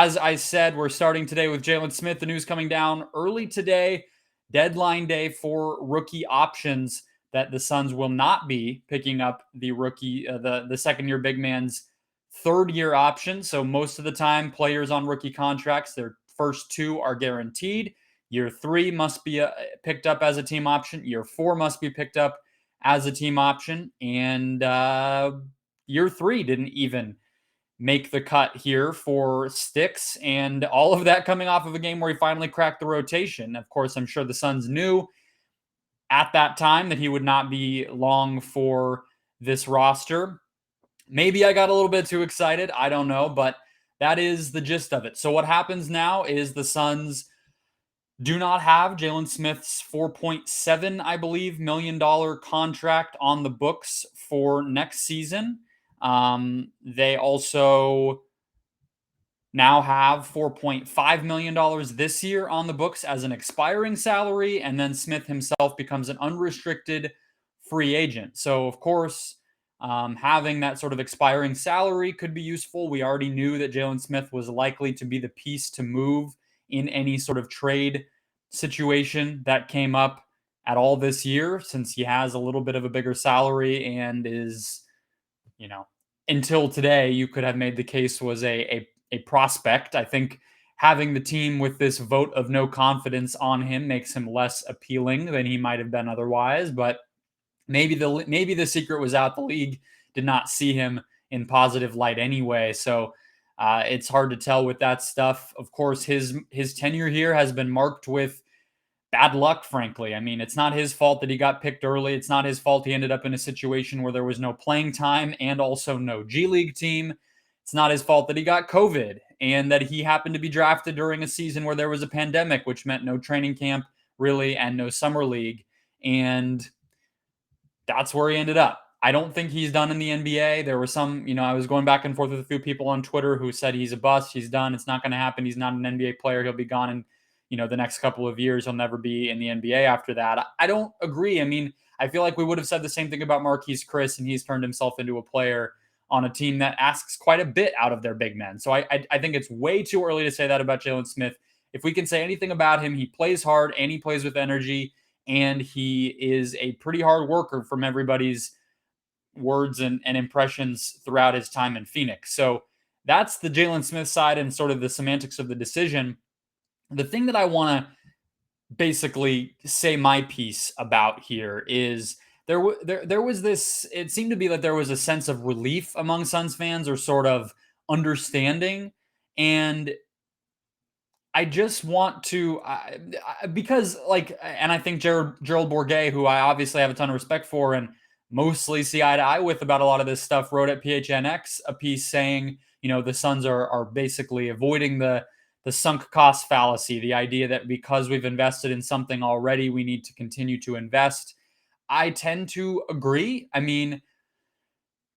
As I said, we're starting today with Jalen Smith. The news coming down early today, deadline day for rookie options, that the Suns will not be picking up the rookie, the second-year big man's third-year option. So most of the time, players on rookie contracts, their first two are guaranteed. Year three must be picked up as a team option. Year four must be picked up as a team option. And year three didn't even make the cut here for Sticks, and all of that coming off of a game where he finally cracked the rotation. Of course, I'm sure the Suns knew at that time that he would not be long for this roster. Maybe I got a little bit too excited. I don't know, but that is the gist of it. So what happens now is the Suns do not have Jalen Smith's $4.7, I believe, million contract on the books for next season. They also now have $4.5 million this year on the books as an expiring salary, and then Smith himself becomes an unrestricted free agent. So, of course, having that sort of expiring salary could be useful. We already knew that Jalen Smith was likely to be the piece to move in any sort of trade situation that came up at all this year, since he has a little bit of a bigger salary and is, until today, you could have made the case was a prospect. I think having the team with this vote of no confidence on him makes him less appealing than he might have been otherwise. But maybe the secret was out. The league did not see him in positive light anyway. So it's hard to tell with that stuff. Of course, his tenure here has been marked with bad luck, frankly. I mean, it's not his fault that he got picked early. It's not his fault he ended up in a situation where there was no playing time and also no G League team. It's not his fault that he got COVID and that he happened to be drafted during a season where there was a pandemic, which meant no training camp really and no summer league. And that's where he ended up. I don't think he's done in the NBA. There were some, I was going back and forth with a few people on Twitter who said he's a bust. He's done. It's not going to happen. He's not an NBA player. He'll be gone in, the next couple of years. He'll never be in the NBA after that. I don't agree. I mean, I feel like we would have said the same thing about Marquise Chris, and he's turned himself into a player on a team that asks quite a bit out of their big men. So I think it's way too early to say that about Jalen Smith. If we can say anything about him, he plays hard and he plays with energy, and he is a pretty hard worker from everybody's words and impressions throughout his time in Phoenix. So that's the Jalen Smith side and sort of the semantics of the decision. The thing that I want to basically say my piece about here is there was this, it seemed to be that there was a sense of relief among Suns fans, or sort of understanding. And I just want to, because and I think Gerald Bourguet, who I obviously have a ton of respect for and mostly see eye to eye with about a lot of this stuff, wrote at PHNX a piece saying, the Suns are basically avoiding the sunk cost fallacy, the idea that because we've invested in something already, we need to continue to invest. I tend to agree. I mean,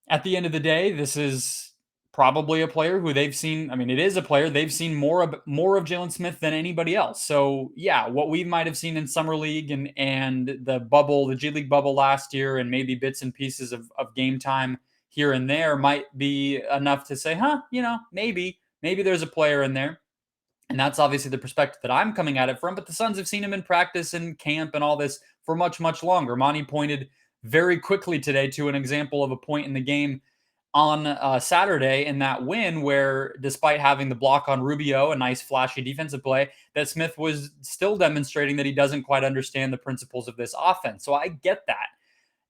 at the end of the day, this is probably a player who they've seen. I mean, it is a player they've seen more of Jalen Smith than anybody else. So yeah, what we might have seen in summer league and the bubble, the G League bubble last year, and maybe bits and pieces of game time here and there might be enough to say, maybe there's a player in there. And that's obviously the perspective that I'm coming at it from. But the Suns have seen him in practice and camp and all this for much, much longer. Monty pointed very quickly today to an example of a point in the game on Saturday in that win where, despite having the block on Rubio, a nice flashy defensive play, that Smith was still demonstrating that he doesn't quite understand the principles of this offense. So I get that.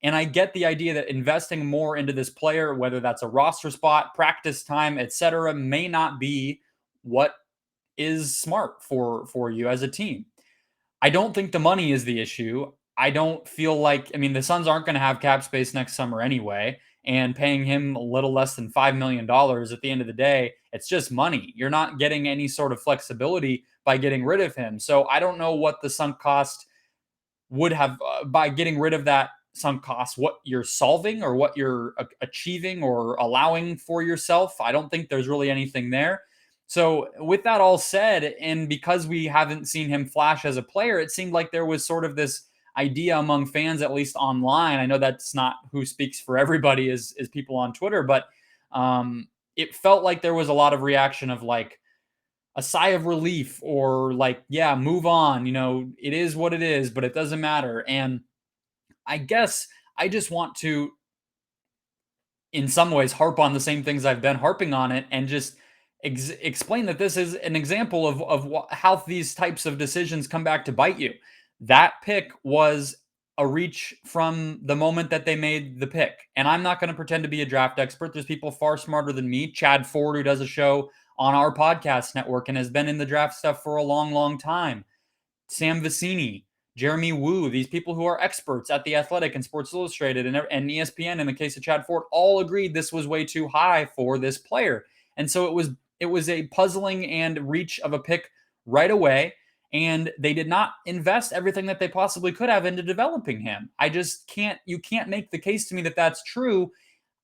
And I get the idea that investing more into this player, whether that's a roster spot, practice time, etc., may not be what is smart for you as a team. I don't think the money is the issue. I don't feel like, the Suns aren't going to have cap space next summer anyway, and paying him a little less than $5 million at the end of the day, it's just money. You're not getting any sort of flexibility by getting rid of him. So I don't know what the sunk cost would have, by getting rid of that sunk cost, what you're solving or what you're achieving or allowing for yourself. I don't think there's really anything there. So with that all said, and because we haven't seen him flash as a player, it seemed like there was sort of this idea among fans, at least online. I know that's not who speaks for everybody is people on Twitter, but it felt like there was a lot of reaction of like, a sigh of relief or like, yeah, move on. It is what it is, but it doesn't matter. And I guess I just want to, in some ways, harp on the same things I've been harping on it and just explain that this is an example of how these types of decisions come back to bite you. That pick was a reach from the moment that they made the pick. And I'm not going to pretend to be a draft expert. There's people far smarter than me. Chad Ford, who does a show on our podcast network and has been in the draft stuff for a long, long time. Sam Vecini, Jeremy Woo, these people who are experts at The Athletic and Sports Illustrated and ESPN, in the case of Chad Ford, all agreed this was way too high for this player. And so it was a puzzling and reach of a pick right away. And they did not invest everything that they possibly could have into developing him. You can't make the case to me that that's true.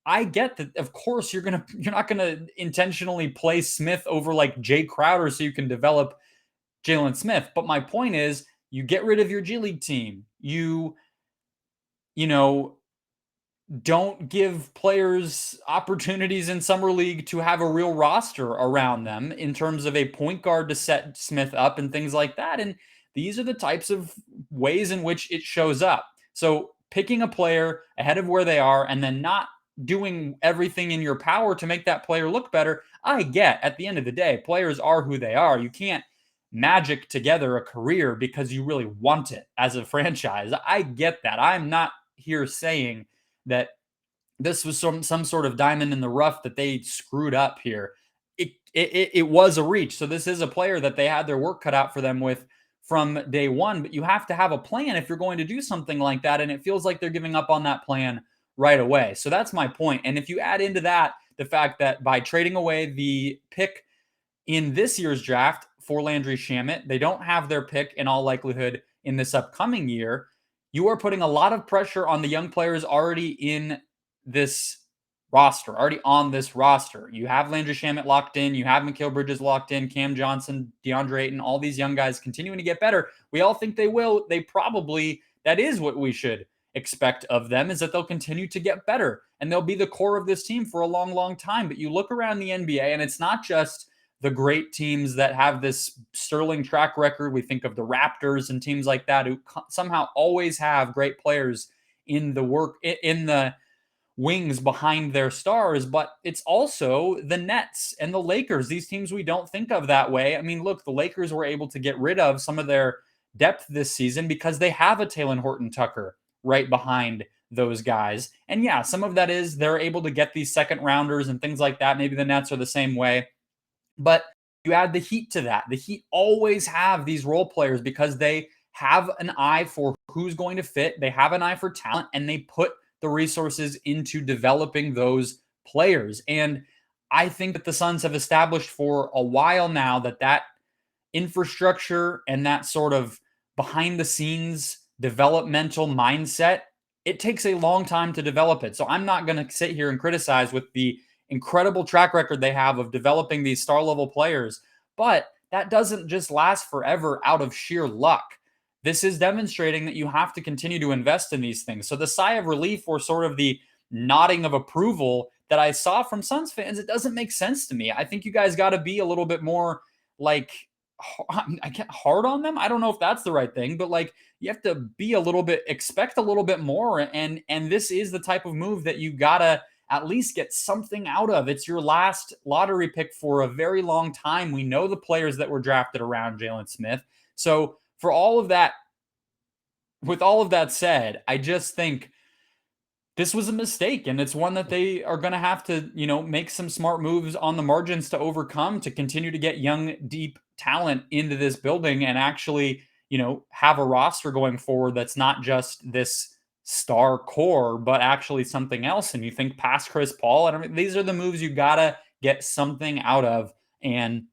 I get that, of course, you're not gonna intentionally play Smith over like Jay Crowder so you can develop Jalen Smith. But my point is, you get rid of your G League team. You know, don't give players opportunities in summer league to have a real roster around them in terms of a point guard to set Smith up and things like that. And these are the types of ways in which it shows up. So picking a player ahead of where they are and then not doing everything in your power to make that player look better. I get at the end of the day, players are who they are. You can't magic together a career because you really want it as a franchise. I get that. I'm not here saying that this was some sort of diamond in the rough that they screwed up here. It was a reach. So this is a player that they had their work cut out for them with from day one. But you have to have a plan if you're going to do something like that. And it feels like they're giving up on that plan right away. So that's my point. And if you add into that the fact that by trading away the pick in this year's draft for Landry Shamet, they don't have their pick in all likelihood in this upcoming year. You are putting a lot of pressure on the young players already in this roster, already on this roster. You have Landry Shamet locked in. You have Mikal Bridges locked in, Cam Johnson, DeAndre Ayton, all these young guys continuing to get better. We all think they will. That is what we should expect of them, is that they'll continue to get better and they'll be the core of this team for a long, long time. But you look around the NBA and it's not just the great teams that have this sterling track record. We think of the Raptors and teams like that who somehow always have great players in the wings behind their stars, but it's also the Nets and the Lakers, these teams we don't think of that way. I mean, look, the Lakers were able to get rid of some of their depth this season because they have a Talen Horton-Tucker right behind those guys. And yeah, some of that is they're able to get these second rounders and things like that. Maybe the Nets are the same way. But you add the Heat to that. The Heat always have these role players because they have an eye for who's going to fit. They have an eye for talent, and they put the resources into developing those players. And I think that the Suns have established for a while now that infrastructure and that sort of behind the scenes developmental mindset, it takes a long time to develop it. So I'm not going to sit here and criticize with the incredible track record they have of developing these star level players, but that doesn't just last forever out of sheer luck. This is demonstrating that you have to continue to invest in these things. So the sigh of relief or sort of the nodding of approval that I saw from Suns fans, it doesn't make sense to me. I think you guys got to be a little bit more like, I get hard on them. I don't know if that's the right thing, but like you have to be expect a little bit more. And this is the type of move that you gotta at least get something out of. It's your last lottery pick for a very long time. We know the players that were drafted around Jalen Smith. So for all of that, with all of that said, I just think this was a mistake, and it's one that they are going to have to, make some smart moves on the margins to overcome to continue to get young, deep talent into this building and actually, have a roster going forward that's not just this star core, but actually something else. And you think past Chris Paul, and I mean, these are the moves you got to get something out of. And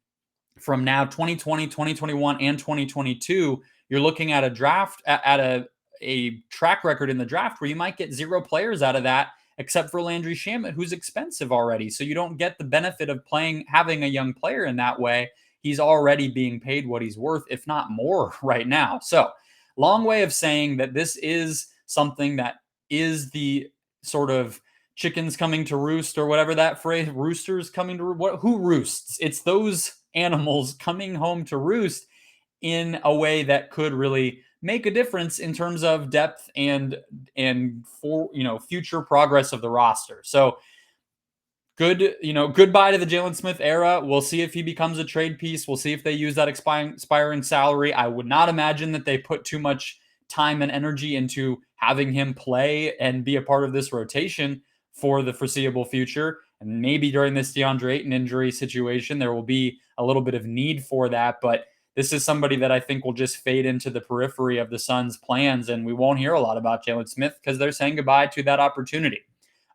from now 2020, 2021, and 2022, you're looking at a draft at a track record in the draft where you might get 0 players out of that, except for Landry Shamet, who's expensive already. So you don't get the benefit of having a young player in that way. He's already being paid what he's worth, if not more right now. So long way of saying that this is something that is the sort of chickens coming to roost, or whatever that phrase, roosters coming to roost. Who roosts? It's those animals coming home to roost in a way that could really make a difference in terms of depth and for future progress of the roster. So goodbye to the Jalen Smith era. We'll see if he becomes a trade piece. We'll see if they use that expiring salary. I would not imagine that they put too much time and energy into having him play and be a part of this rotation for the foreseeable future. And maybe during this DeAndre Ayton injury situation, there will be a little bit of need for that. But this is somebody that I think will just fade into the periphery of the Suns' plans, and we won't hear a lot about Jalen Smith because they're saying goodbye to that opportunity.